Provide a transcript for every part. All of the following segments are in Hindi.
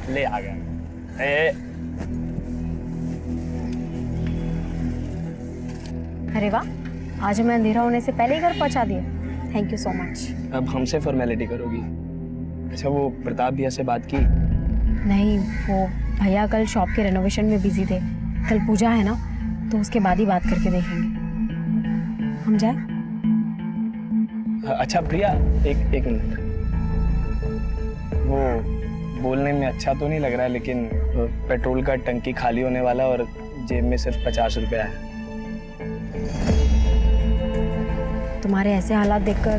ले आ गया। अरे वाह, आज हमें अंधेरा होने से पहले ही घर पहुंचा दिया। Thank you so much. अब हमसे फॉर्मेलिटी करोगी? अच्छा, वो प्रताप भैया से बात की? नहीं, वो भैया कल शॉप के रेनोवेशन में बिजी थे। कल पूजा है ना, तो उसके बाद ही बात करके देखेंगे। हम जाए? अच्छा प्रिया, एक मिनट। वो बोलने में अच्छा तो नहीं लग रहा है, लेकिन पेट्रोल का टंकी खाली होने वाला और जेब में सिर्फ 50 रुपया है। तुम्हारे ऐसे हालात देखकर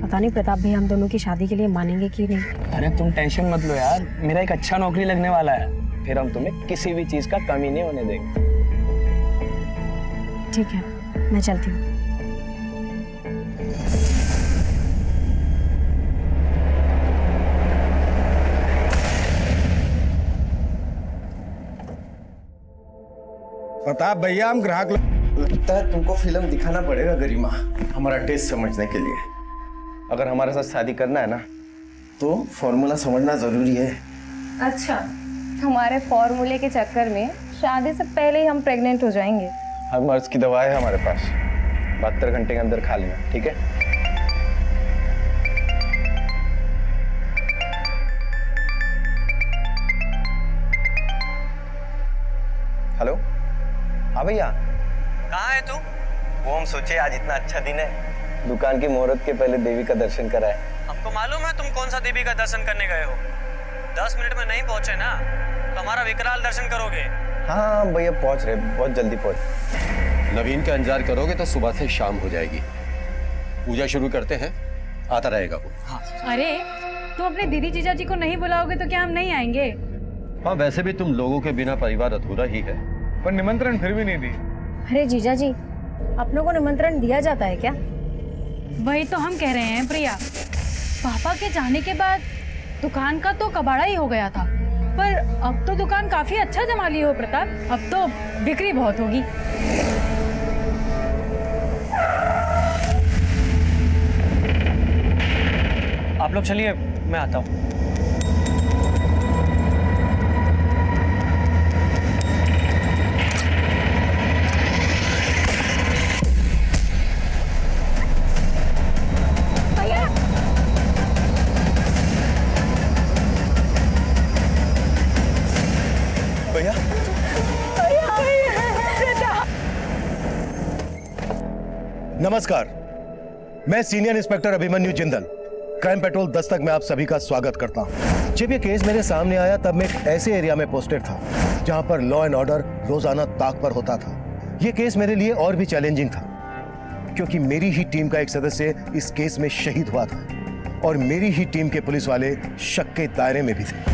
पता नहीं प्रताप भैया हम दोनों की शादी के लिए मानेंगे कि नहीं। अरे तुम टेंशन मत लो यार, मेरा एक अच्छा नौकरी लगने वाला है, फिर हम तुम्हें किसी भी चीज का कमी नहीं होने देंगे। ठीक है, मैं चलती हूँ। प्रताप भैया, हम ग्राहक लगता है तुमको फिल्म दिखाना पड़ेगा गरिमा, हमारा टेस्ट समझने के लिए। अगर हमारे साथ शादी करना है ना, तो फॉर्मूला समझना जरूरी है। अच्छा, हमारे फॉर्मूले के चक्कर में शादी से पहले ही हम प्रेग्नेंट हो जाएंगे। हर मर्ज की दवा है हमारे पास, 72 घंटे के अंदर खा लेना, ठीक है? हेलो, हाँ भैया। कहाँ है तू? वो हम सोचे आज इतना अच्छा दिन है, दुकान की मुहूर्त के पहले देवी का दर्शन कराए। हमको मालूम है तुम कौन सा देवी का दर्शन करने गए हो। 10 मिनट में नहीं पहुंचे ना तो हमारा विकराल दर्शन करोगे। हाँ भैया, पहुंच रहे, बहुत जल्दी पहुंच। नवीन का इंतजार करोगे तो सुबह से शाम हो जाएगी। पूजा शुरू करते हैं, आता रहेगा वो। हाँ। अरे तुम अपने दीदी जीजा जी को नहीं बुलाओगे तो क्या हम नहीं आएंगे? हाँ, वैसे भी तुम लोगों के बिना परिवार अधूरा ही है। पर निमंत्रण फिर भी नहीं दी। अरे जीजा जी, अपनों को निमंत्रण दिया जाता है क्या? वही तो हम कह रहे हैं प्रिया। पापा के जाने के बाद दुकान का तो कबाड़ा ही हो गया था, पर अब तो दुकान काफी अच्छा जमा ली हो प्रताप। अब तो बिक्री बहुत होगी। आप लोग चलिए, मैं आता हूँ। भैया, नमस्कार, मैं senior inspector Abhimanyu Jindal, crime petrol Dastak में आप सभी का स्वागत करता हूं। जब ये केस मेरे सामने आया तब मैं एक ऐसे एरिया में पोस्टेड था जहां पर लॉ एंड ऑर्डर रोजाना ताक पर होता था। ये केस मेरे लिए और भी चैलेंजिंग था क्योंकि मेरी ही टीम का एक सदस्य इस केस में शहीद हुआ था और मेरी ही टीम के पुलिस वाले शक के दायरे में भी थे।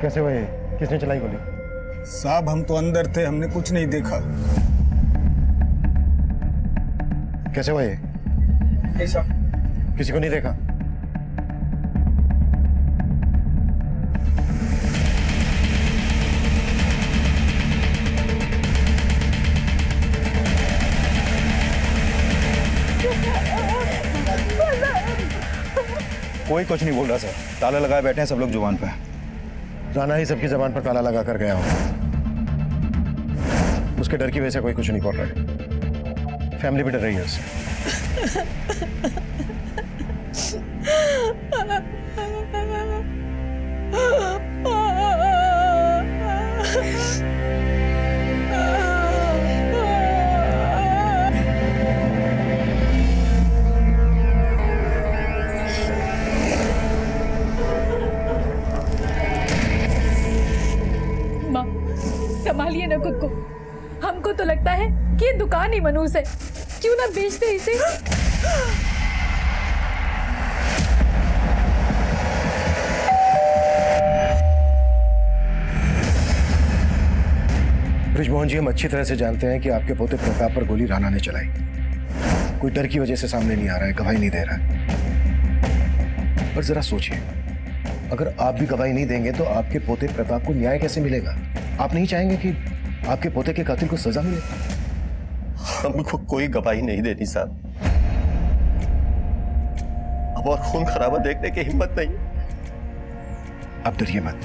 कैसे हुए? किसने चलाई गोली? साहब, हम तो अंदर थे, हमने कुछ नहीं देखा। कैसे हुए? किसी को नहीं देखा? कोई कुछ नहीं बोल रहा सर, ताला लगाए बैठे हैं सब लोग जुबान पे। राणा ही सबकी जबान पर ताला लगा कर गया हो। उसके डर की वजह से कोई कुछ नहीं बोल रहा है। फैमिली भी डर रही है उससे। माँ, संभालिए ना खुद को। हमको तो लगता है कि ये दुकान ही मनूस है, क्यों ना बेचते इसे। ब्रिजमोहन जी, हम अच्छी तरह से जानते हैं कि आपके पोते प्रताप पर गोली राणा ने चलाई। कोई डर की वजह से सामने नहीं आ रहा है, गवाही नहीं दे रहा है। पर जरा सोचिए, अगर आप भी गवाही नहीं देंगे तो आपके पोते प्रताप को न्याय कैसे मिलेगा? आप नहीं चाहेंगे कि आपके पोते के कातिल को सजा मिले? हमको कोई गवाही नहीं देनी साहब। अब और खून खराबा देखने की हिम्मत नहीं। आप डरिए मत,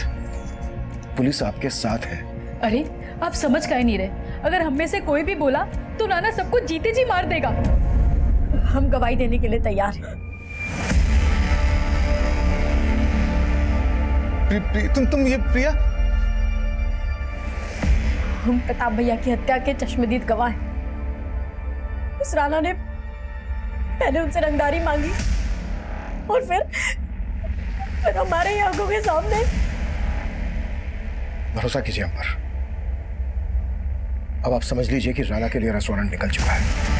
पुलिस आपके साथ है। अरे आप समझ का ही नहीं रहे। अगर हम में से कोई भी बोला तो नाना सबको जीते जी मार देगा। हम गवाही देने के लिए तैयार हैं। तुम ये प्रिया? हम प्रताप भैया की हत्या के चश्मदीद गवाह हैं। उस राणा ने पहले उनसे रंगदारी मांगी और फिर हमारे ही आंखों के सामने। भरोसा कीजिए हम पर। अब आप समझ लीजिए कि राणा के लिए रेस्टोरेंट निकल चुका है।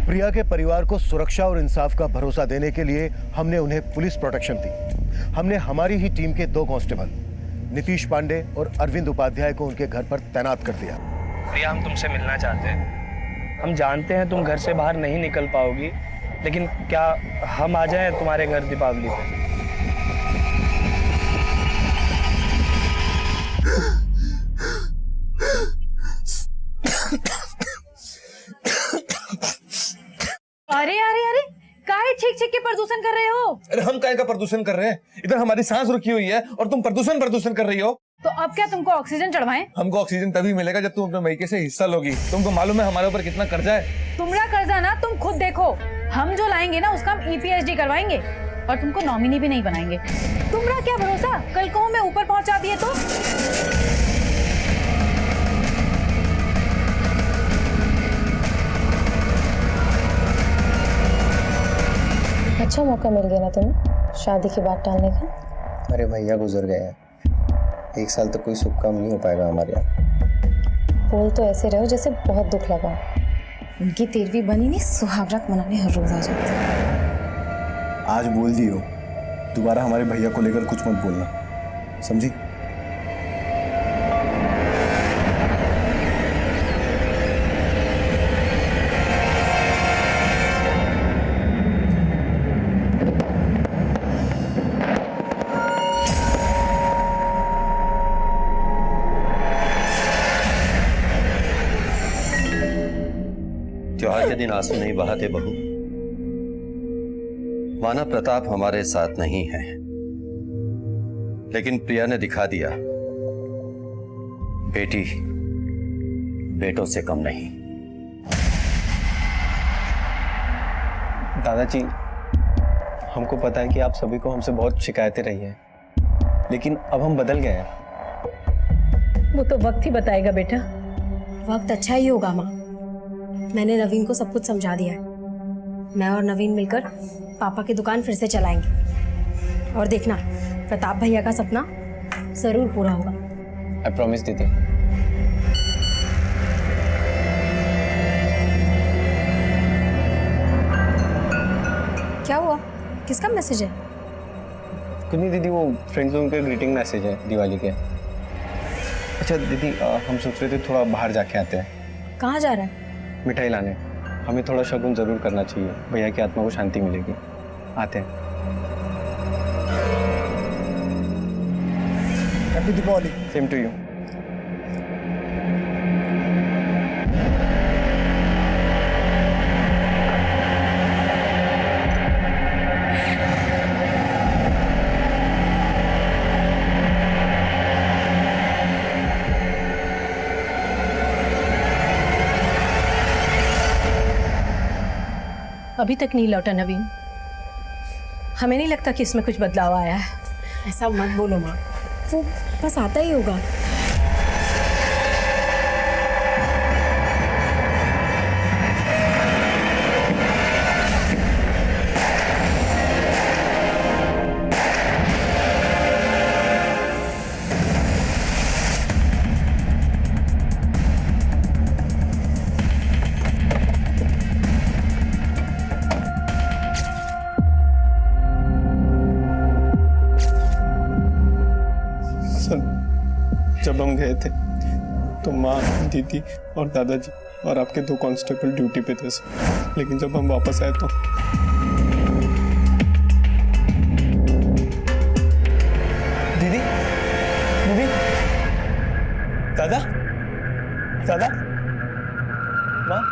प्रिया के परिवार को सुरक्षा और इंसाफ का भरोसा देने के लिए हमने उन्हें पुलिस प्रोटेक्शन दी। हमने हमारी ही टीम के 2 कांस्टेबल नीतीश पांडे और अरविंद उपाध्याय को उनके घर पर तैनात कर दिया। प्रिया, हम तुमसे मिलना चाहते हैं। हम जानते हैं तुम घर से बाहर नहीं निकल पाओगी, लेकिन क्या हम आ जाएं तुम्हारे घर दीपावली पे? अरे अरे अरे काहे छींक छींक के प्रदूषण कर रहे हो? अरे हम काय का प्रदूषण कर रहे हैं? इधर हमारी सांस रुकी हुई है और तुम प्रदूषण कर रही हो। तो अब क्या तुमको ऑक्सीजन चढ़वाएं? हमको ऑक्सीजन तभी मिलेगा जब तुम अपने मईके से हिस्सा लोगी। तुमको मालूम है हमारे ऊपर कितना कर्जा है? तुम्हारा कर्जा ना तुम खुद देखो। हम जो लाएंगे ना उसका हम EPHD करवाएंगे और तुमको नॉमिनी भी नहीं बनाएंगे। तुम्हारा क्या भरोसा कल को हमें ऊपर पहुंचा दिए तो? अच्छा मौका मिल गया ना तुम्हें शादी की बात टालने का। अरे भैया गुजर गए हैं, 1 साल तक कोई शुभ काम नहीं हो पाएगा हमारे यहाँ। बोल तो ऐसे रहो जैसे बहुत दुख लगा। उनकी 13वीं बनी नहीं सुहागरात मनाने हर रोज आ जाती है। आज बोल दियो, दोबारा हमारे भैया को लेकर कुछ मत बोलना, समझी? त्योहार के दिन आंसू नहीं बहाते बहू। माना प्रताप हमारे साथ नहीं है, लेकिन प्रिया ने दिखा दिया बेटी बेटों से कम नहीं। दादाजी, हमको पता है कि आप सभी को हमसे बहुत शिकायतें रही हैं, लेकिन अब हम बदल गए हैं। वो तो वक्त ही बताएगा बेटा। वक्त अच्छा ही होगा माँ। मैंने नवीन को सब कुछ समझा दिया है। मैं और नवीन मिलकर पापा की दुकान फिर से चलाएंगे और देखना प्रताप भैया का सपना जरूर पूरा होगा। आई प्रॉमिस दीदी। क्या हुआ? किसका मैसेज है? कुछ नहीं दीदी, वो फ्रेंड्स लोगों के ग्रीटिंग मैसेज है दिवाली के। अच्छा दीदी, हम सोच रहे थे थोड़ा बाहर जाके आते हैं। कहाँ जा रहा है? मिठाई लाने। हमें थोड़ा शगुन जरूर करना चाहिए, भैया की आत्मा को शांति मिलेगी। आते हैं। Happy Deepavali. Same to you. अभी तक नहीं लौटा नवीन। हमें नहीं लगता कि इसमें कुछ बदलाव आया है। ऐसा मत बोलो माँ, वो बस आता ही होगा। सर जब हम गए थे तो माँ, दीदी और दादाजी और आपके 2 कांस्टेबल ड्यूटी पे थे सर, लेकिन जब हम वापस आए तो दीदी दीदी दादा दादा माँ,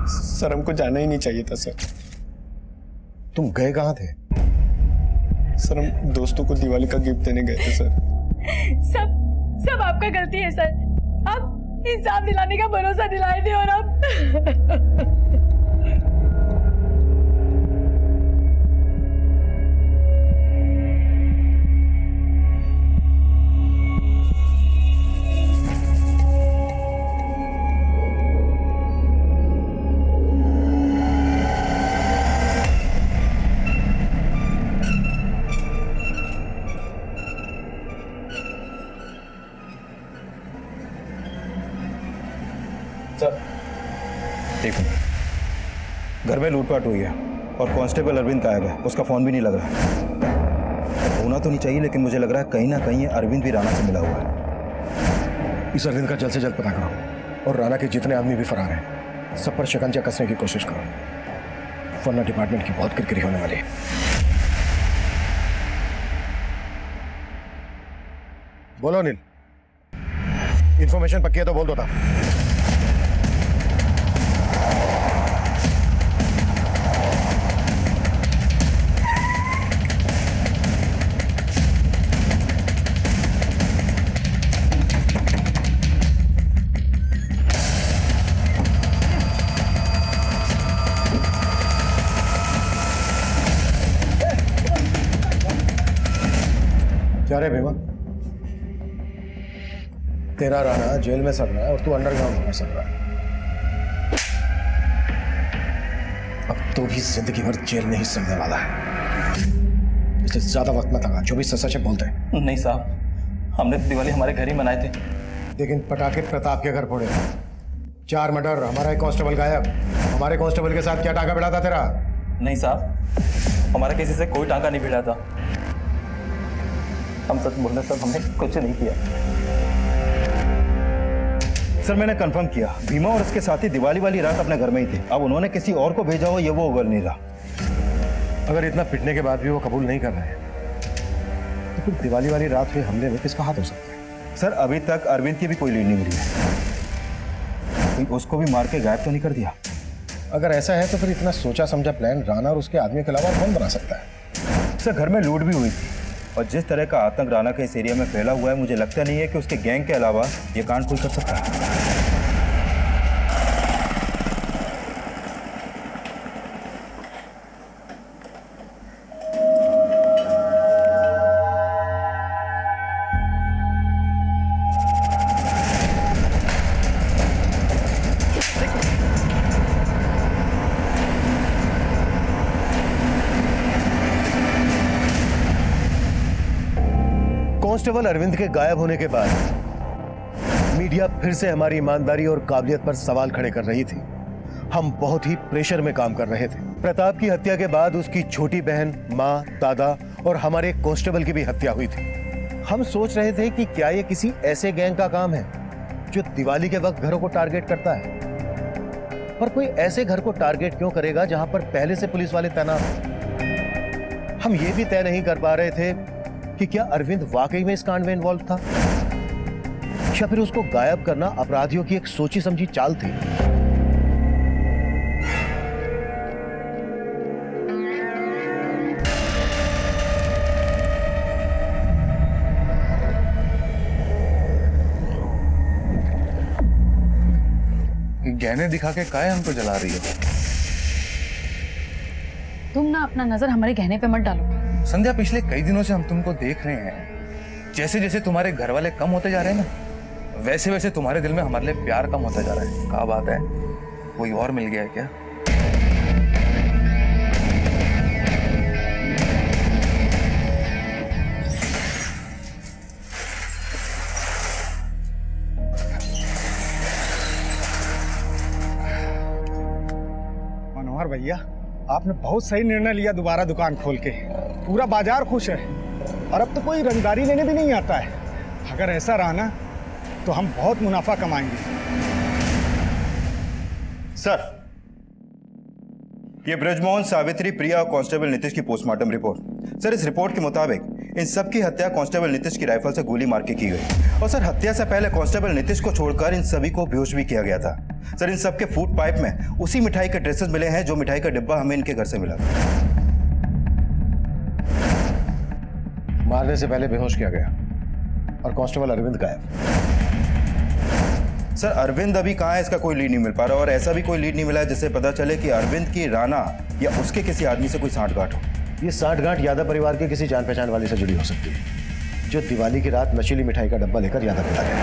सर हमको जाना ही नहीं चाहिए था सर। तुम गए कहाँ थे? सर हम दोस्तों को दिवाली का गिफ्ट देने गए थे सर। सब आपका गलती है सर। आप इंसाफ दिलाने का भरोसा दिलाए थे और आप देखो, घर में लूटपाट हुई है और कांस्टेबल अरविंद गायब है, उसका फोन भी नहीं लग रहा है। होना तो नहीं चाहिए, लेकिन मुझे लग रहा है कहीं ना कहीं ये अरविंद भी राणा से मिला हुआ है। इस अरविंद का जल्द से जल्द पता करो और राणा के जितने आदमी भी फरार हैं सब पर शिकंजा कसने की कोशिश करो, वरना डिपार्टमेंट की बहुत किरकिरी होने वाली है। बोलो अनिल, इंफॉर्मेशन पक्की है तो बोल दो था। क्या रे भीमा, तेरा राणा जेल में सड़ रहा है और तू अंडरग्राउंड में सड़ रहा है। अब तो भी जिंदगी भर जेल में ही सड़ने वाला है। इससे ज्यादा वक्त मत लगा, जो भी सच है बोलते हैं। नहीं साहब, हमने दिवाली हमारे घर ही मनाए थे। लेकिन पटाखे प्रताप के घर फोड़े, 4 मर्डर, हमारा एक कांस्टेबल गायब। हमारे कांस्टेबल के साथ क्या टांका भिड़ा था तेरा? नहीं साहब, हमारा किसी से कोई टांका नहीं भिड़ा था। हम सच बोल रहे सर, हमने कुछ नहीं किया। सर मैंने कंफर्म किया, भीमा और उसके साथी दिवाली वाली रात अपने घर में ही थे। अब उन्होंने किसी और को भेजा हो ये वो उगल नहीं रहा। अगर इतना पिटने के बाद भी वो कबूल नहीं कर रहे तो फिर दिवाली वाली रात हुए हमले में किसका हाथ हो सकता है? सर अभी तक अरविंद की भी कोई लीड नहीं मिली है। उसको भी मार के गायब तो नहीं कर दिया? अगर ऐसा है तो फिर इतना सोचा समझा प्लान राणा और उसके आदमी के अलावा कौन बना सकता है? सर घर में लूट भी हुई थी और जिस तरह का आतंक राणा के इस एरिया में फैला हुआ है, मुझे लगता नहीं है कि उसके गैंग के अलावा ये कांड कोई कर सकता है। कांस्टेबल अरविंद के गायब होने के बाद मीडिया फिर से हमारी ईमानदारी और काबिलियत पर सवाल खड़े कर रही थी। हम बहुत ही प्रेशर में काम कर रहे थे। प्रताप की हत्या के बाद उसकी छोटी बहन, माँ, दादा और हमारे कांस्टेबल की भी हत्या हुई थी। हम सोच रहे थे कि क्या ये किसी ऐसे गैंग का काम है जो दिवाली के वक्त घरों को टारगेट करता है। पर कोई ऐसे घर को टारगेट क्यों करेगा जहां पर पहले से पुलिस वाले तैनात हैं? हम ये भी तय नहीं कर पा रहे थे कि क्या अरविंद वाकई में इस कांड में इन्वॉल्व था या फिर उसको गायब करना अपराधियों की एक सोची समझी चाल थी। गहने दिखा के काहे हमको जला रही हो? तुम ना अपना नजर हमारे गहने पे मत डालो। संध्या, पिछले कई दिनों से हम तुमको देख रहे हैं। जैसे जैसे तुम्हारे घर वाले कम होते जा रहे हैं ना, वैसे वैसे तुम्हारे दिल में हमारे लिए प्यार कम होता जा रहा है। क्या बात है, कोई और मिल गया है क्या? मनोहर भैया, आपने बहुत सही निर्णय लिया दोबारा दुकान खोल के। पूरा बाजार खुश है। और अब तो कोई रंगदारी लेने भी नहीं आता है। अगर ऐसा रहा ना तो हम बहुत मुनाफा कमाएंगे। सर, ये ब्रजमोहन, सावित्री, प्रिया और कांस्टेबल नीतीश की पोस्टमार्टम रिपोर्ट। सर, इस रिपोर्ट के मुताबिक इन सब की हत्या कांस्टेबल नीतीश की राइफल से गोली मार के की गई। और सर, हत्या से पहले कांस्टेबल नीतीश को छोड़कर इन सभी को बेहोश भी किया गया था। सर, इन सब के फूड पाइप में उसी मिठाई के ट्रेसेस मिले हैं जो मिठाई का डिब्बा हमें इनके घर से मिला था। मारने से पहले बेहोश किया गया और कांस्टेबल अरविंद गायब। सर, अरविंद अभी कहाँ है, इसका कोई लीड नहीं मिल पा रहा, और ऐसा भी कोई लीड नहीं मिला है जिससे पता चले कि अरविंद की राणा या उसके किसी आदमी से कोई सांठगांठ हो। ये सांठगांठ यादव परिवार के किसी जान पहचान वाले से जुड़ी हो सकती है, जो दिवाली की रात नशीली मिठाई का डब्बा लेकर यादव पिला गया।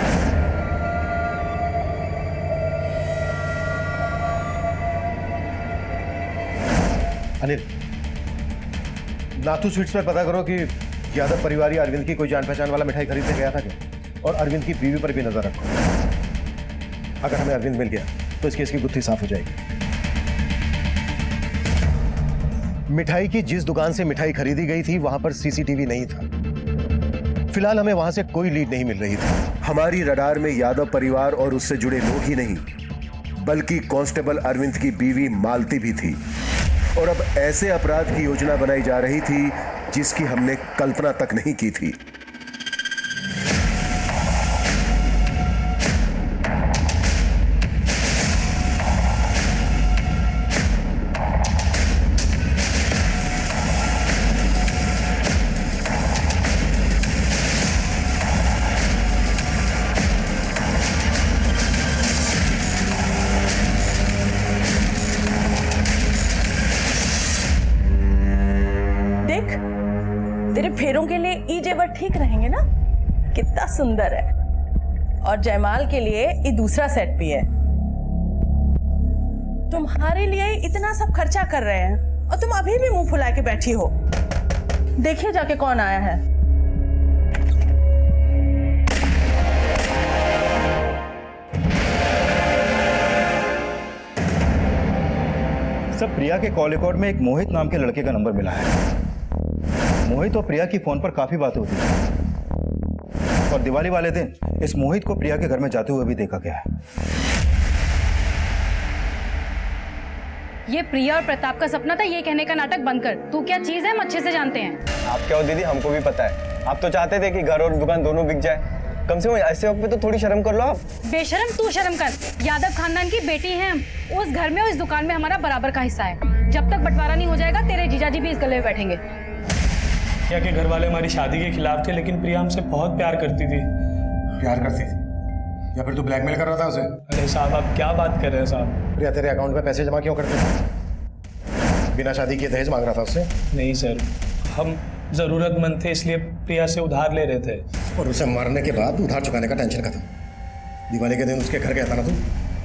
अनिल, नाथू स्वीट्स पर पता करो कि यादव परिवार या अरविंद की कोई जान पहचान वाला मिठाई खरीदने गया था क्या, और अरविंद की बीवी पर भी नजर रखो। अगर हमें अरविंद मिल गया तो इस केस की गुत्थी साफ हो जाएगी। मिठाई की जिस दुकान से मिठाई खरीदी गई थी वहां पर सीसीटीवी नहीं था। फिलहाल हमें वहां से कोई लीड नहीं मिल रही थी। हमारी रडार में यादव परिवार और उससे जुड़े लोग ही नहीं, बल्कि कांस्टेबल अरविंद की बीवी मालती भी थी। और अब ऐसे अपराध की योजना बनाई जा रही थी जिसकी हमने कल्पना तक नहीं की थी। तेरे फेरों के लिए ई जेवर ठीक रहेंगे ना? कितना सुंदर है। और जयमाल के लिए ये दूसरा सेट भी है। तुम्हारे लिए इतना सब खर्चा कर रहे हैं और तुम अभी भी मुंह फुला के बैठी हो। देखिए जाके कौन आया है। सब प्रिया के कॉल रिकॉर्ड में एक मोहित नाम के लड़के का नंबर मिला है। मोहित और प्रिया की फोन पर काफी बातें होती थी, और दिवाली वाले दिन इस मोहित को प्रिया के घर में जाते हुए भी देखा गया है। ये प्रिया और प्रताप का सपना था, ये कहने का नाटक बंद कर। तू क्या चीज है, हम अच्छे से जानते हैं। आप क्या हो दीदी, हमको भी पता है। आप तो चाहते थे कि घर और दुकान दोनों बिक जाए। कम से कम ऐसे वक्त पे तो थोड़ी शर्म कर लो आप। बेशरम तू शर्म कर। यादव खानदान की बेटी है हम। उस घर में और इस दुकान में हमारा बराबर का हिस्सा है। जब तक बंटवारा नहीं हो जाएगा तेरे जीजाजी भी इस गले में बैठेंगे। प्रिया के घर वाले हमारी शादी के खिलाफ थे, लेकिन प्रिया हमसे बहुत प्यार करती थी। प्यार करती थी या फिर तू ब्लैकमेल कर रहा था उसे? अरे साहब, आप क्या बात कर रहे हैं साहब? प्रिया तेरे अकाउंट में पैसे जमा क्यों करते थे? बिना शादी किए दहेज मांग रहा था उससे? नहीं सर, हम जरूरतमंद थे इसलिए प्रिया से उधार ले रहे थे। और उसे मारने के बाद उधार चुकाने का टेंशन का था। दिवाली के दिन उसके घर गया था ना तू?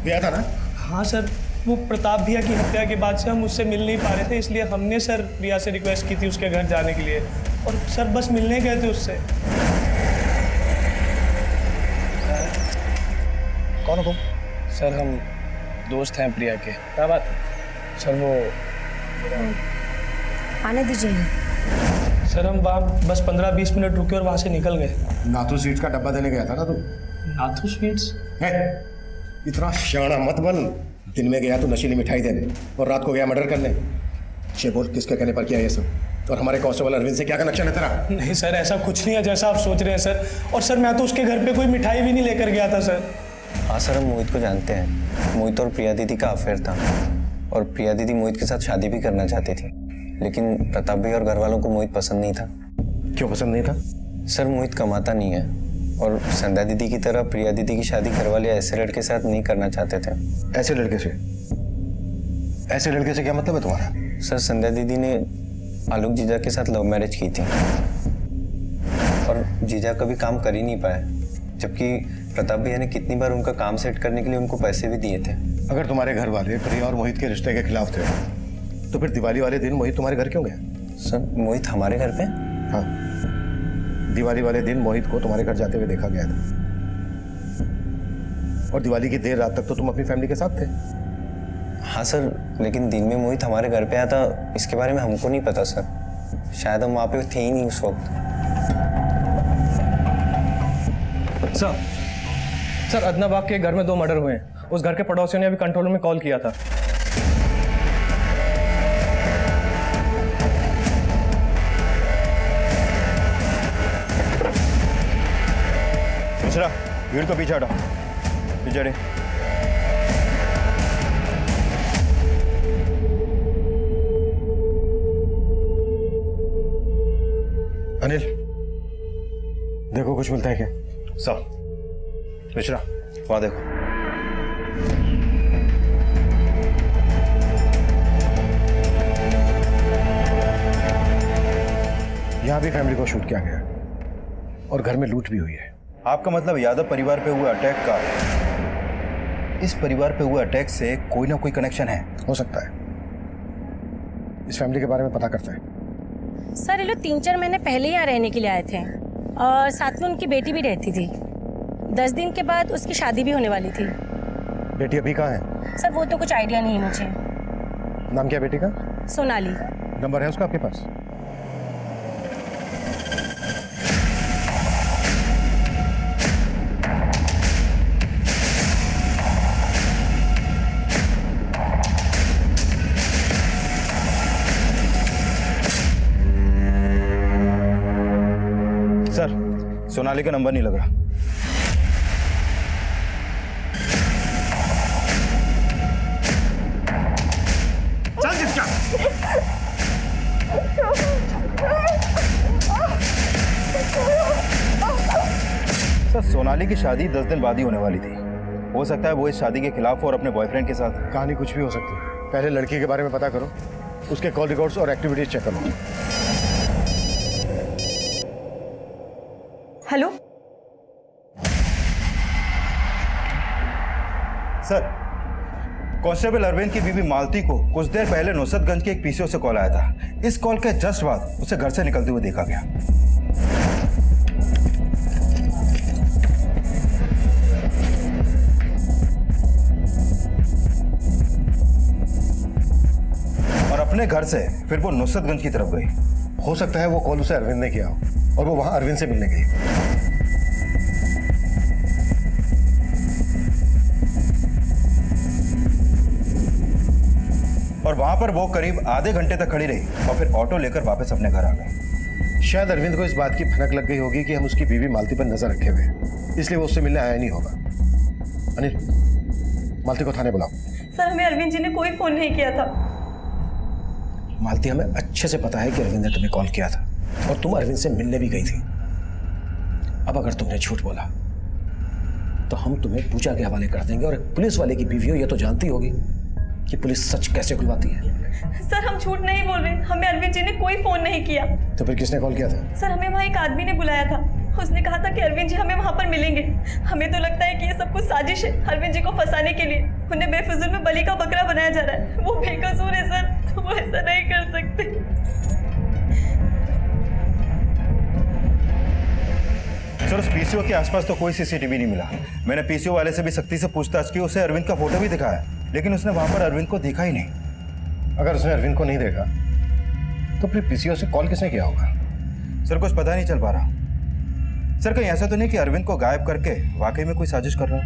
गया था ना? हाँ सर, वो प्रताप भैया की हत्या के बाद से हम उससे मिल नहीं पा रहे थे, इसलिए हमने सर प्रिया से रिक्वेस्ट की थी उसके घर जाने के लिए, और सर बस मिलने गए थे उससे। कौन हो तुम? सर, हम दोस्त हैं प्रिया के। क्या बात है? सर वो आने दीजिए। सर, हम वहाँ बस 15-20 मिनट रुके और वहाँ से निकल गए। नाथू स्वीट्स का डब्बा देने गया था ना तू? नाथू स्वीट्स? इतना शाना मत बन। दिन में गया तो नशीली मिठाई देने और रात को गया मर्डर करने। बोल, किसके कहने पर किया ये सब? और हमारे कांस्टेबल अरविंद से क्या कनेक्शन है तेरा? नहीं सर, ऐसा कुछ नहीं है जैसा आप सोच रहे हैं सर। और सर, मैं तो उसके घर पे कोई मिठाई भी नहीं लेकर गया था सर। हाँ सर, हम मोहित को जानते हैं। मोहित और प्रिया दीदी का अफेयर था, और प्रिया दीदी मोहित के साथ शादी भी करना चाहती थी, लेकिन प्रताप भाई और घर वालों को मोहित पसंद नहीं था। क्यों पसंद नहीं था? सर, मोहित कमाता नहीं है, और संध्या दीदी की तरह प्रिया दीदी की शादी घर वाले ऐसे लड़के साथ नहीं करना चाहते थे। ऐसे लड़के से? ऐसे लड़के से क्या मतलब है तुम्हारा? सर, संध्या दीदी ने आलोक जीजा के साथ लव मैरिज की थी, और जीजा कभी काम कर ही नहीं पाए, जबकि प्रताप भैया ने कितनी बार उनका काम सेट करने के लिए उनको पैसे भी दिए थे। अगर तुम्हारे घर वाले प्रिया और मोहित के रिश्ते के खिलाफ थे तो फिर दिवाली वाले दिन मोहित तुम्हारे घर क्यों गया? सर, मोहित हमारे घर पे? हाँ, दिवाली वाले दिन मोहित को तुम्हारे घर जाते हुए देखा गया था, और दिवाली की देर रात तक तो तुम अपनी फैमिली के साथ थे। हाँ सर, लेकिन दिन में मोहित हमारे घर पे आया था, इसके बारे में हमको नहीं पता सर। शायद हम वहाँ पे थे ही नहीं उस वक्त। सर अदनाबाग के घर में 2 मर्डर हुए हैं। उस घर के पड़ोसियों ने अभी कंट्रोल रूम में कॉल किया था। मिश्रा, भीड़ को पीछे हटाओ। पीछे हटे। अनिल, देखो कुछ मिलता है क्या? सब मिश्रा, वहां देखो। यहां भी फैमिली को शूट किया गया और घर में लूट भी हुई है। आपका मतलब यादव परिवार पे हुए अटैक का इस परिवार पे हुए अटैक से कोई ना कोई कनेक्शन है? हो सकता है। इस फैमिली के बारे में पता करते हैं। सर ये लोग 3-4 महीने पहले यहाँ रहने के लिए आए थे और साथ में उनकी बेटी भी रहती थी। 10 दिन के बाद उसकी शादी भी होने वाली थी। बेटी अभी कहाँ है? सर वो तो कुछ आइडिया नहीं मुझे। नाम क्या बेटी का? सोनाली। नंबर है उसका आपके पास? सर, सोनाली का नंबर नहीं लग रहा। चल जिसका। सर, सोनाली की शादी 10 दिन बाद ही होने वाली थी। हो सकता है वो इस शादी के खिलाफ हो और अपने बॉयफ्रेंड के साथ। कहानी कुछ भी हो सकती है। पहले लड़की के बारे में पता करो, उसके कॉल रिकॉर्ड्स और एक्टिविटीज चेक करो। हेलो सर, कांस्टेबल अरविंद की बीवी मालती को कुछ देर पहले नुसरतगंज के एक पीसीओ से कॉल आया था। इस कॉल के जस्ट बाद उसे घर से निकलते हुए देखा गया। और अपने घर से फिर वो नुसरतगंज की तरफ गई। हो सकता है वो कॉल उसे अरविंद ने किया हो और वो वहां अरविंद से मिलने गई। और वहां पर वो करीब आधे घंटे तक खड़ी रही और फिर ऑटो लेकर वापस अपने घर आ गई। शायद अरविंद को इस बात की भनक लग गई होगी कि हम उसकी बीवी मालती पर नजर रखे हुए, इसलिए वो उससे मिलने आया नहीं होगा। अनिल, मालती को थाने बुलाओ। सर हमें अरविंद जी ने कोई फोन नहीं किया था। मालती, हमें अच्छे से पता है कि अरविंद ने तुम्हें कॉल किया था और तुम अरविंद से मिलने भी गई थी। अब अगर तुमने झूठ बोला तो हम तुम्हें पूजा के हवाले कर देंगे और एक पुलिस वाले की बीवी हो ये तो जानती होगी कि पुलिस सच कैसे खुलवाती है। सर हम झूठ नहीं बोल रहे, हमें अरविंद जी ने कोई फोन नहीं किया। तो फिर किसने कॉल किया था? सर हमें वहाँ एक आदमी ने बुलाया था। उसने कहा था कि अरविंद जी हमें वहाँ पर मिलेंगे। हमें तो लगता है कि ये सब कुछ साजिश है अरविंद जी को फंसाने के लिए। उन्हें बेफिजुल में बलि का बकरा बनाया जा रहा है। वो बेकसूर है सर, वो ऐसा नहीं कर सकते। सर, उस पीसीओ के आसपास तो कोई सीसीटीवी नहीं मिला। मैंने पीसीओ वाले से भी सख्ती से पूछताछ की, उसे अरविंद का फोटो भी दिखाया, लेकिन उसने वहां पर अरविंद को देखा ही नहीं। अगर उसने अरविंद को नहीं देखा तो फिर पीसीओ से कॉल किसने किया होगा? सर कुछ पता नहीं चल पा रहा। सर कहीं ऐसा तो नहीं कि अरविंद को गायब करके वाकई में कोई साजिश कर रहा हो?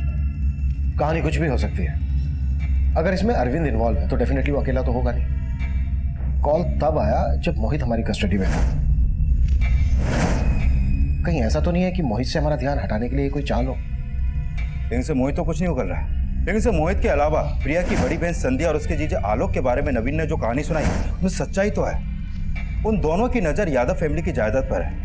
कहानी कुछ भी हो सकती है। अगर इसमें अरविंद इन्वॉल्व है तो डेफिनेटली वो अकेला तो होगा नहीं। कॉल तब आया जब मोहित हमारी कस्टडी में था। कहीं ऐसा तो नहीं है कि मोहित से हमारा ध्यान हटाने के लिए कोई चाल हो? इनसे मोहित तो कुछ नहीं उगल रहा है, लेकिन से मोहित के अलावा प्रिया की बड़ी बहन संध्या और उसके जीजा आलोक के बारे में नवीन ने जो कहानी सुनाई उसमें सच्चाई तो है। उन दोनों की नजर यादव फैमिली की जायदाद पर है।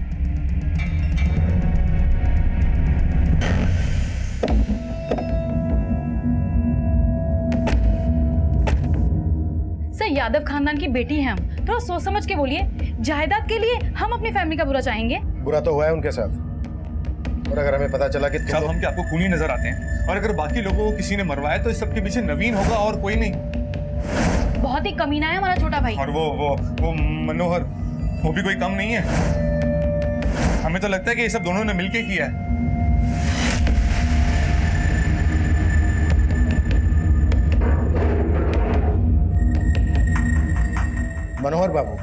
सर यादव खानदान की बेटी हैं हम, थोड़ा सोच समझ के बोलिए। जायदाद के लिए हम अपनी फैमिली का बुरा चाहेंगे? बुरा तो हुआ है उनके साथ, और अगर हमें पता चला कि साहब हम क्या आपको खूनी नजर आते हैं? और अगर बाकी लोगों को किसी ने मरवाया तो इस सबके पीछे नवीन होगा और कोई नहीं। बहुत ही कमीना है हमारा छोटा भाई। और वो मनोहर, वो भी कोई कम नहीं है। हमें तो लगता है कि ये सब दोनों ने मिलके किया है। मनोहर बाबू,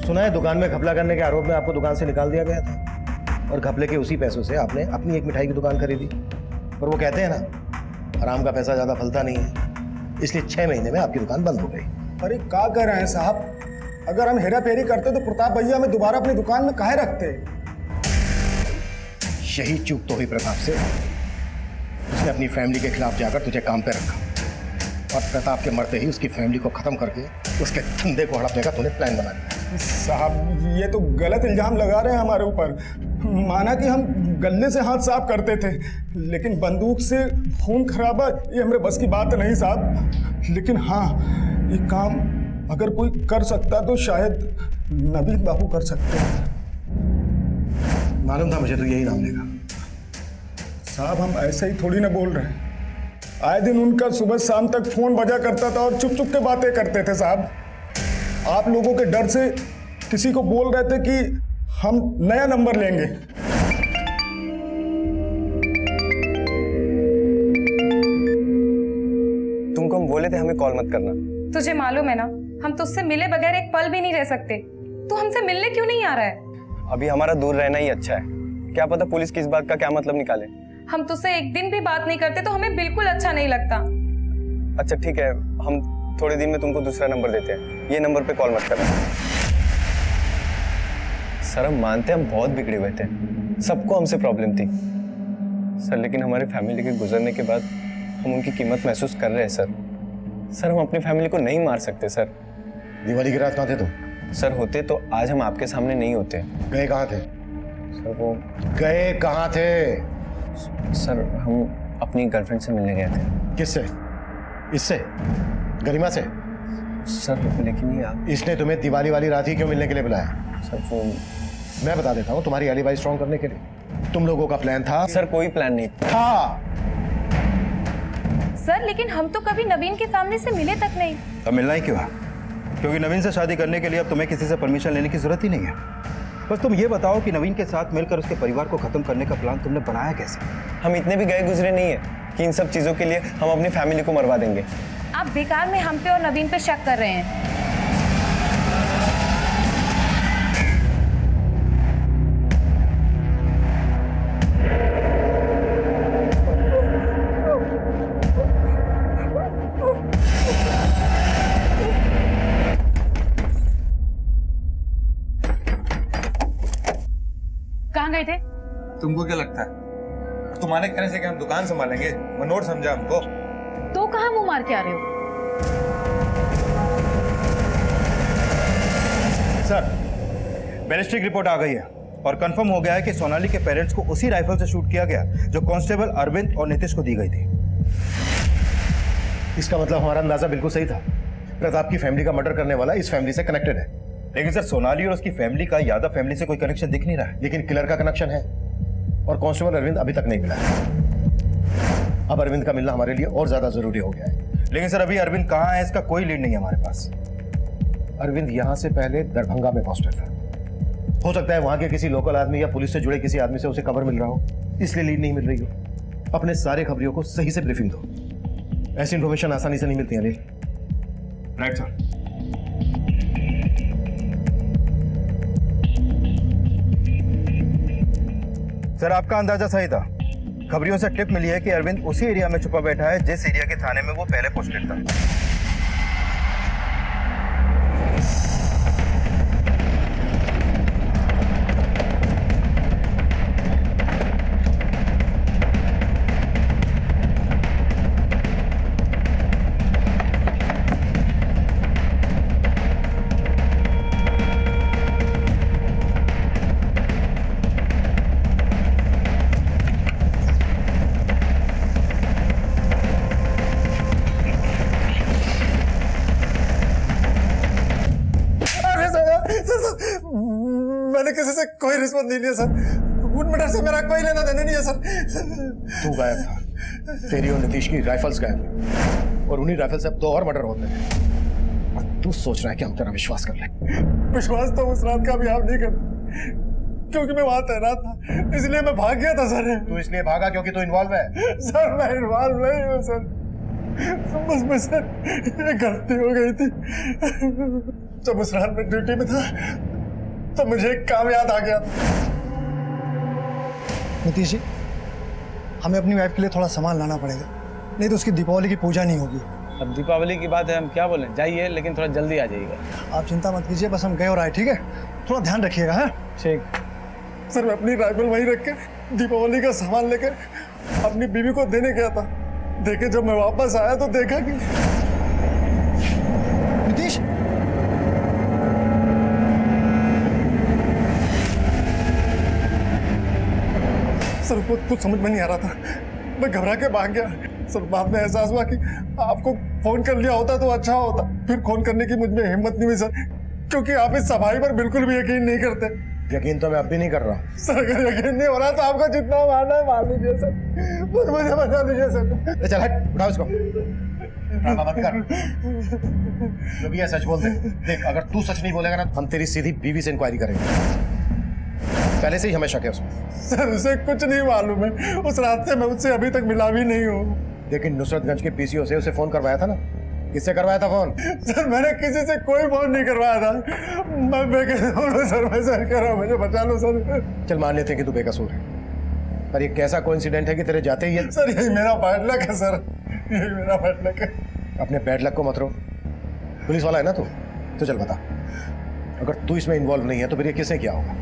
सुना है दुकान में घपला करने के आरोप में आपको दुकान से निकाल दिया गया था और घपले के उसी पैसों से आपने अपनी एक मिठाई की दुकान खरीदी। और वो कहते हैं ना, हराम का पैसा ज्यादा फलता नहीं है, इसलिए 6 महीने में आपकी दुकान बंद हो गई। अरे क्या कर रहे हैं साहब, अगर हम हेरा फेरी करते तो प्रताप भैया हमें दोबारा अपनी दुकान में काहे रखते? यही चूक तो हुई प्रताप से, उसने अपनी फैमिली के खिलाफ जाकर तुझे काम पे रखा और प्रताप के मरते ही उसकी फैमिली को खत्म करके उसके धंधे को हड़पने का तूने प्लान बना लिया। साहब ये तो गलत इल्जाम लगा रहे हैं हमारे ऊपर। माना कि हम गले से हाथ साफ करते थे, लेकिन बंदूक से खून खराबा ये हमारे बस की बात नहीं साहब। लेकिन हाँ, ये काम अगर कोई कर सकता तो शायद नवीन बाबू कर सकते हैं। मालूम था मुझे तो यही नाम लेगा। साहब हम ऐसे ही थोड़ी ना बोल रहे हैं, आए दिन उनका सुबह शाम तक फोन बजा करता था और चुप चुप के बातें करते थे साहब। आप लोगों के डर से किसी को बोल रहे थे कि हम नया नंबर लेंगे। तुमको हम बोले थे हमें कॉल मत करना। तुझे मालूम है ना, हम तुझसे मिले बगैर एक पल भी नहीं रह सकते। तू हमसे मिलने क्यों नहीं आ रहा है? अभी हमारा दूर रहना ही अच्छा है, क्या पता पुलिस किस बात का क्या मतलब निकाले। हम तुझसे एक दिन भी बात नहीं करते तो हमें बिल्कुल अच्छा नहीं लगता। अच्छा ठीक है, हम थोड़े दिन में तुमको दूसरा नंबर देते हैं, ये नंबर पे कॉल मत करना। सर हम मानते हैं हम बहुत बिगड़े हुए थे, सबको हमसे प्रॉब्लम थी सर, लेकिन हमारे फैमिली के गुजरने के बाद हम उनकी कीमत महसूस कर रहे हैं सर। सर हम अपनी फैमिली को नहीं मार सकते सर। दिवाली की रात कहाँ थे तुम? सर होते तो आज हम आपके सामने नहीं होते। गए कहाँ थे? सर वो गए कहाँ थे? सर हम अपनी गर्लफ्रेंड से मिलने गए थे। किससे? इससे? गरिमा से? सर लेकिन ये आप, इसने तुम्हें दिवाली वाली रात ही क्यों मिलने के लिए बुलाया? सर वो मैं बता देता हूँ, तुम्हारी एलिबाई स्ट्रॉन्ग करने के लिए। तुम लोगों का प्लान था? सर कोई प्लान नहीं था। सर लेकिन हम तो कभी नवीन की फैमिली से मिले तक नहीं। अब मिलना ही क्यों है? क्योंकि नवीन से शादी करने के लिए अब तुम्हें किसी से परमिशन लेने की जरूरत ही नहीं है। बस तुम ये बताओ कि नवीन के साथ मिलकर उसके परिवार को खत्म करने का प्लान तुमने बनाया कैसे? हम इतने भी गए गुजरे नहीं है कि इन सब चीजों के लिए हम अपनी फैमिली को मरवा देंगे। आप बेकार में हम पे और नवीन पे शक कर रहे हैं। कहाँ गए थे? तुमको क्या लगता है तुम्हारे कहने से कि हम दुकान संभालेंगे? मनोहर समझा हमको। तो कहाँ मुंह मार के आ रहे हो? सर बैलिस्टिक रिपोर्ट आ गई है और कंफर्म हो गया है कि सोनाली के पेरेंट्स को उसी राइफल से शूट किया गया जो कांस्टेबल अरविंद और नीतीश को दी गई थी। इसका मतलब हमारा अंदाजा बिल्कुल सही था, प्रताप की फैमिली का मर्डर करने वाला इस फैमिली से कनेक्टेड है। लेकिन सर सोनाली और उसकी फैमिली का यादव फैमिली से कोई कनेक्शन दिख नहीं रहा है। लेकिन किलर का कनेक्शन है और कांस्टेबल अरविंद अभी तक नहीं मिला है। अब अरविंद का मिलना हमारे लिए और ज्यादा जरूरी हो गया है। लेकिन सर अभी अरविंद कहाँ है इसका कोई लीड नहीं है हमारे पास। अरविंद यहाँ से पहले दरभंगा में पोस्टेड था, हो सकता है वहां के किसी लोकल आदमी या पुलिस से जुड़े किसी आदमी से उसे खबर मिल रहा हो, इसलिए लीड नहीं मिल रही हो। अपने सारे खबरियों को सही से ब्रीफिंग दो, ऐसी इन्फॉर्मेशन आसानी से नहीं मिलती है। Right sir. सर आपका अंदाजा सही था, खबरियों से टिप मिली है कि अरविंद उसी एरिया में छुपा बैठा है जिस एरिया के थाने में वो पहले पोस्टेड था। मैंने किसी से कोई रिश्वत नहीं लिया सर, उन मर्डर से मेरा कोई लेना देना नहीं है सर। तू गायब था, तेरी और नीतीश की राइफल्स गायब, और उन्हीं राइफल से अब 2 और मर्डर होते हैं। और तू सोच रहा है कि हम तेरा विश्वास कर लें? विश्वास तो उस रात का भी आप नहीं करते, क्योंकि मैं वहां तैनात था, इसलिए मैं भाग गया था सर। तू इसलिए भागा क्योंकि तू इन्वॉल्व है? सर मैं इन्वॉल्व नहीं हूँ सर, बस मैं सर एक गलती हो गई थी। जब उस रात में ड्यूटी में था तो मुझे एक काम याद आ गया। नीतीश जी, हमें अपनी वाइफ के लिए थोड़ा सामान लाना पड़ेगा, नहीं तो उसकी दीपावली की पूजा नहीं होगी। अब दीपावली की बात है, हम क्या बोलें, जाइए लेकिन थोड़ा जल्दी आ जाइएगा। आप चिंता मत कीजिए, बस हम गए और आए, ठीक है? थोड़ा ध्यान रखिएगा। हाँ ठीक। सर मैं अपनी राइफल वहीं रख के दीपावली का सामान लेकर अपनी बीवी को देने गया था। देखे जब मैं वापस आया तो देखा कि नीतीश, सर वो कुछ समझ में नहीं आ रहा था, मैं घबरा के भाग गया। सर बाद में एहसास हुआ कि आपको फोन कर लिया होता तो अच्छा होता। फिर फोन करने की मुझ में हिम्मत नहीं हुई सर, क्योंकि आप इस सफाई पर बिल्कुल भी यकीन नहीं करते। यकीन तो मैं अब भी नहीं कर रहा। सर अगर यकीन नहीं हो रहा तो आपका जितना मारना है मार लीजिए सर, मुझे बचा लीजिए सर। चल हट, उठाओ इसको। ड्रामा मत कर, जो भी है सच बोल दे। देख, अगर तू सच नहीं बोलेगा ना तो हम तेरी सीधी बीवी से इंक्वायरी करेंगे। पहले से ही हमें शक है उसमें। सर उसे कुछ नहीं मालूम है, उस रात से मैं उससे अभी तक मिला भी नहीं हूँ। लेकिन नुसरतगंज के पीसीओ से उसे फोन करवाया था ना? किससे करवाया था फोन? सर मैंने किसी से कोई फोन नहीं करवाया था, मैं बेकसूर हूँ सर, मैं सर कह रहा हूँ, मुझे बचा लो सर। चल मान लेते हैं कि तू बेकसूर है, पर ये कैसा कोइंसिडेंट है कि तेरे जाते ही सर यही मेरा बैड लक है सर, यही मेरा बैड लक है। अपने बैड लक को मत रो, पुलिस वाला है ना तू, तो चल बता, अगर तू इसमें इन्वॉल्व नहीं है तो फिर ये किसने किया होगा?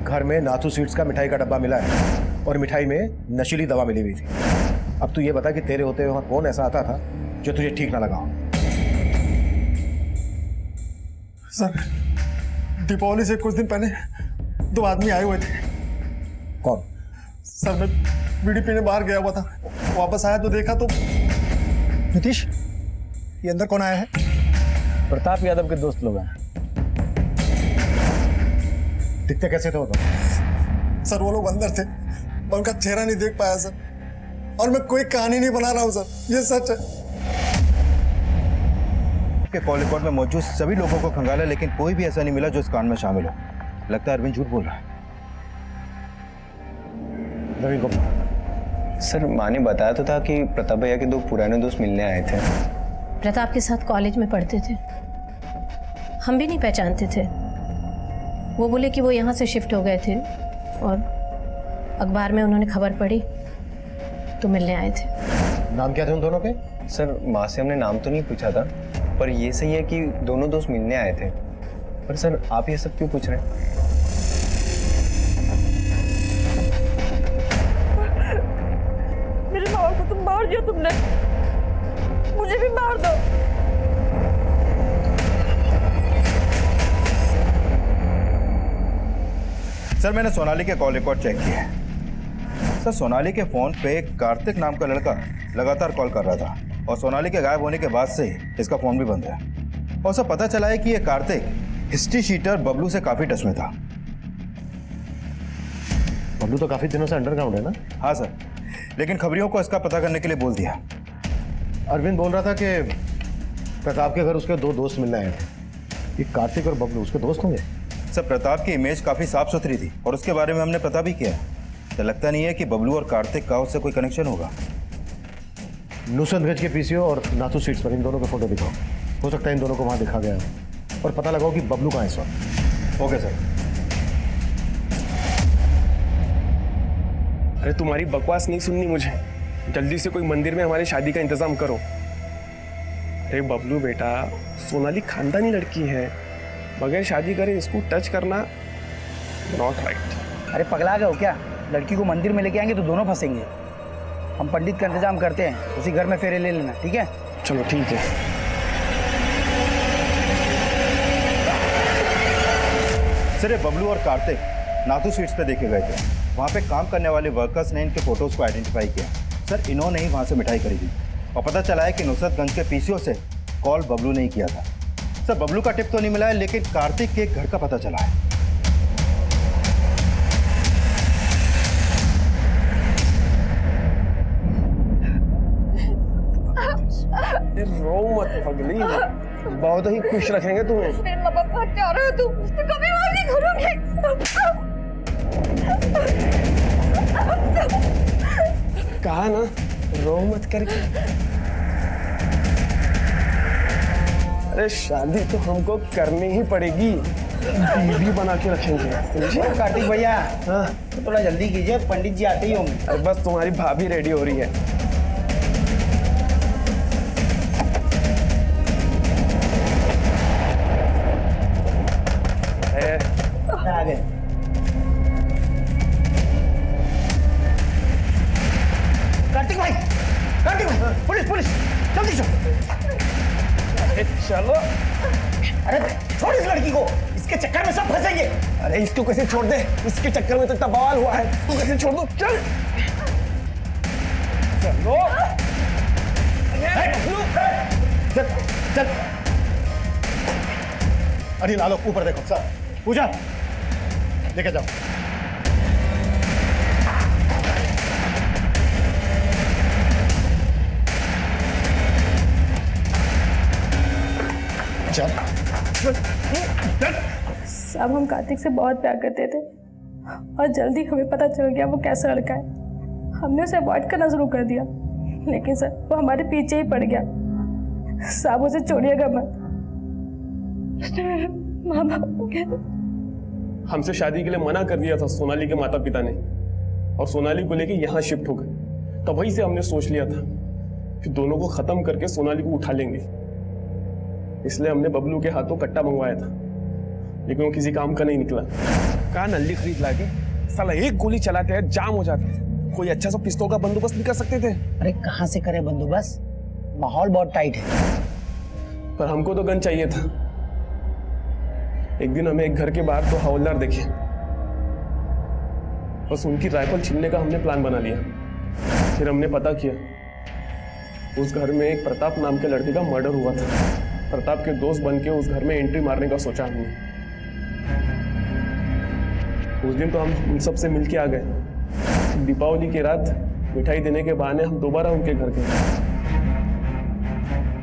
घर में नाथू स्वीट्स का मिठाई का डब्बा मिला है और मिठाई में नशीली दवा मिली हुई थी। अब तू ये बता कि तेरे होते हुए वहां कौन ऐसा आता था जो तुझे ठीक ना लगा हो? सर दीपावली से कुछ दिन पहले 2 आदमी आए हुए थे। कौन? सर मैं बीड़ी पीने बाहर गया हुआ था, वापस आया तो देखा तो। नीतीश, ये अंदर कौन आया है? प्रताप यादव के दोस्त लोग हैं। दिखते कैसे थे वो तो? सर वो लोग अंदर थे, मैं उनका चेहरा नहीं देख पाया सर, और मैं कोई कहानी नहीं बना रहा हूँ सर, ये सच है। के कॉल रिकॉर्ड में मौजूद सभी लोगों को खंगाला, लेकिन कोई भी ऐसा नहीं मिला जो इस कांड में शामिल हो। लगता है अरविंद झूठ बोल रहा है। नवीन को सर माँ ने बताया तो था कि प्रताप भैया के 2 पुराने दोस्त मिलने आए थे। प्रताप के साथ कॉलेज में पढ़ते थे, हम भी नहीं पहचानते थे। वो बोले कि वो यहाँ से शिफ्ट हो गए थे और अखबार में उन्होंने खबर पढ़ी तो मिलने आए थे। नाम क्या थे उन दोनों के? सर माँ से हमने नाम तो नहीं पूछा था, पर ये सही है कि दोनों दोस्त मिलने आए थे। पर सर आप ये सब क्यों पूछ रहे हैं? मेरे माँ को तुम मार दिया तुमने, मुझे भी मार दो। सर मैंने सोनाली के कॉल रिकॉर्ड चेक किया है। सर सोनाली के फोन पे कार्तिक नाम का लड़का लगातार कॉल कर रहा था, और सोनाली के गायब होने के बाद से इसका फोन भी बंद है। और सर पता चला है कि ये कार्तिक हिस्ट्री शीटर बबलू से काफी टच में था। बबलू तो काफी दिनों से अंडरग्राउंड है ना? हाँ सर, लेकिन खबरियों को इसका पता करने के लिए बोल दिया। अरविंद बोल रहा था कि प्रताप के घर उसके 2 दोस्त मिलने आए थे। ये कार्तिक और बबलू उसके दोस्त होंगे? सर प्रताप की इमेज काफी साफ सुथरी थी और उसके बारे में हमने पता भी किया। तो लगता नहीं है कि बबलू और कार्तिक का उससे कोई कनेक्शन होगा। नुसरतगंज के पीसीओ और नाथू स्वीट्स पर इन दोनों के फोटो दिखाओ, हो सकता है इन दोनों को वहां दिखा गया है, और पता लगाओ कि बबलू कहाँ है इस वक्त। Okay sir. अरे तुम्हारी बकवास नहीं सुननी मुझे, जल्दी से कोई मंदिर में हमारी शादी का इंतजाम करो। अरे बबलू बेटा, सोनाली खानदानी लड़की है, बगैर शादी करे इसको टच करना नॉट राइट। अरे पगला गए हो क्या? लड़की को मंदिर में लेके आएंगे तो दोनों फंसेंगे। हम पंडित का इंतजाम करते हैं, उसी घर में फेरे ले लेना, ठीक है? चलो ठीक है। सर ये बबलू और कार्तिक नाथू स्वीट्स पे देखे गए थे। वहाँ पे काम करने वाले वर्कर्स ने इनके फोटोज को आइडेंटिफाई किया। सर इन्होंने ही वहाँ से मिठाई खरीदी, और पता चला है कि नुसरतगंज के पीसीओ से कॉल बबलू ने ही किया था। सर बबलू का टिप तो नहीं मिला है, लेकिन कार्तिक के घर का पता चला है। रो मत पगली, बहुत ही खुश रखेंगे तुम्हें। मेरे माँ बाप को हत्या रहे हो तुम, कभी माफ नहीं करोगे। कहा ना रो मत करके। अरे शादी तो हमको करनी ही पड़ेगी, बीवी बना के रखेंगे, समझे? कार्तिक भैया हाँ तो थोड़ा जल्दी कीजिए, पंडित जी आते ही होंगे। अरे बस तुम्हारी भाभी रेडी हो रही है। आ गए। कार्तिक भाई, पुलिस पुलिस, जल्दी चलो। अरे चलो। अरे छोड़ इस लड़की को, इसके चक्कर में सब फंसेंगे। अरे इसको कैसे छोड़ दे, इसके चक्कर में तो इतना बवाल हुआ है, तू कैसे छोड़ दो? चल चलो। चल चल। अनिल आलोक ऊपर देखो। सर पूजा लेके जाओ। चल। साहब हम कार्तिक से बहुत प्यार करते थे और जल्दी हमें पता चल गया वो कैसा लड़का है। हमने उसे अवॉइड करना शुरू कर दिया, लेकिन सर वो हमारे पीछे ही पड़ गया। साहब उसे छोड़िएगा मत। माँ बाप हमसे शादी के लिए मना कर दिया था सोनाली के माता पिता ने, और सोनाली को लेके यहाँ शिफ्ट हो गए। तब वहीं से हमने सोच लिया था कि दोनों को खत्म करके सोनाली को उठा लेंगे। इसलिए हमने बबलू के हाथों कट्टा मंगवाया था, लेकिन वो किसी काम का नहीं निकला। कहा नल्ली खरीद लाके साला एक गोली चलाते हैं जाम हो जाता है। कोई अच्छा सा पिस्तौल का बंदोबस्त नहीं कर सकते थे? अरे कहाँ से करे बंदोबस्त, माहौल बहुत टाइट है। पर हमको तो गन चाहिए था। एक दिन हमें एक घर के बाहर तो हवलदार देखे, बस उनकी राइफल छीनने का हमने प्लान बना लिया। फिर हमने पता किया उस घर में एक प्रताप नाम के लड़के का मर्डर हुआ था। प्रताप के दोस्त बन के उस घर में एंट्री मारने का सोचा हमने। उस दिन तो हम उन सब से मिलके आ गए। दीपावली की रात मिठाई देने के बहाने हम दोबारा उनके घर गए।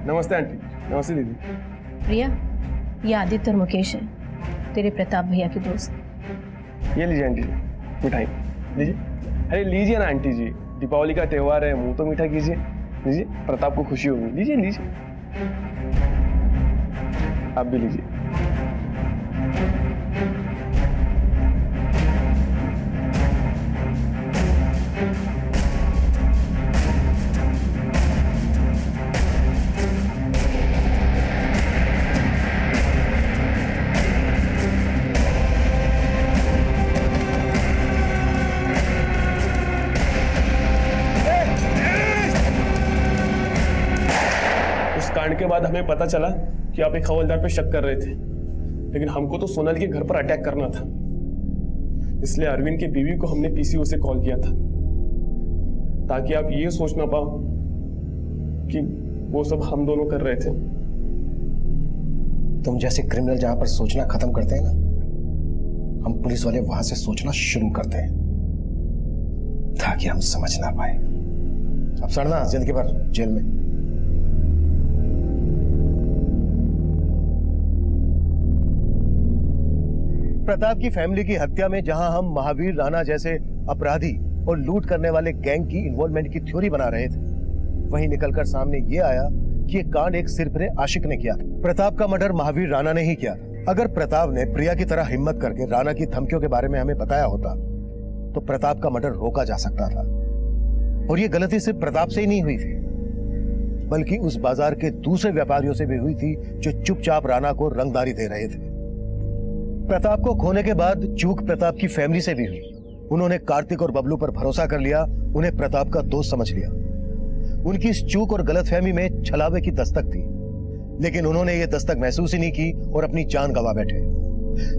नमस्ते आंटी। नमस्ते दीदी। प्रिया, ये आदित्य और मुकेश है, तेरे प्रताप भैया के दोस्त। ये लीजिए आंटी जी मिठाई लीजिए। अरे लीजिए ना आंटी जी, दीपावली का त्योहार है, मुंह तो मीठा कीजिए। लीजिए, प्रताप को खुशी होगी। लीजिए लीजिए, आप भी लीजिए। कांड के बाद हमें पता चला कि आप एक हवलदार पे शक कर रहे थे, लेकिन हमको तो सोनल के घर पर अटैक करना था। इसलिए अरविंद की बीवी को हमने पीसीओ से कॉल किया था, ताकि आप ये सोच ना पाओ कि वो सब हम दोनों कर रहे थे। तुम जैसे क्रिमिनल जहां पर सोचना खत्म करते हैं ना, हम पुलिस वाले वहां से सोचना शुरू करते हैं, ताकि हम समझ ना पाए। अब सड़ना जिंदगी भर जेल में। प्रताप की फैमिली की हत्या में जहां हम महावीर राणा जैसे अपराधी और लूट करने वाले गैंग की इन्वॉल्वमेंट की थ्योरी बना रहे थे, वहीं निकलकर सामने ये आया कि ये कांड एक सिरफिरे आशिक ने किया। प्रताप का मर्डर महावीर राणा ने ही किया। अगर प्रताप ने प्रिया की तरह हिम्मत करके राणा की धमकियों के बारे में हमें बताया होता तो प्रताप का मर्डर रोका जा सकता था। और ये गलती सिर्फ प्रताप से ही नहीं हुई थी, बल्कि उस बाजार के दूसरे व्यापारियों से भी हुई थी जो चुपचाप राणा को रंगदारी दे रहे थे। प्रताप को खोने के बाद चूक प्रताप की फैमिली से भी हुई। उन्होंने कार्तिक और बबलू पर भरोसा कर लिया, उन्हें प्रताप का दोस्त समझ लिया। उनकी इस चूक और गलतफहमी में छलावे की दस्तक थी, लेकिन उन्होंने ये दस्तक महसूस ही नहीं की और अपनी जान गंवा बैठे।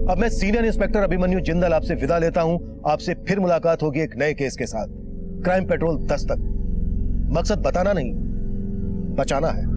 अब मैं सीनियर इंस्पेक्टर अभिमन्यु जिंदल आपसे विदा लेता हूं। आपसे फिर मुलाकात होगी एक नए केस के साथ। क्राइम पेट्रोल दस्तक, मकसद बताना नहीं, बचाना है।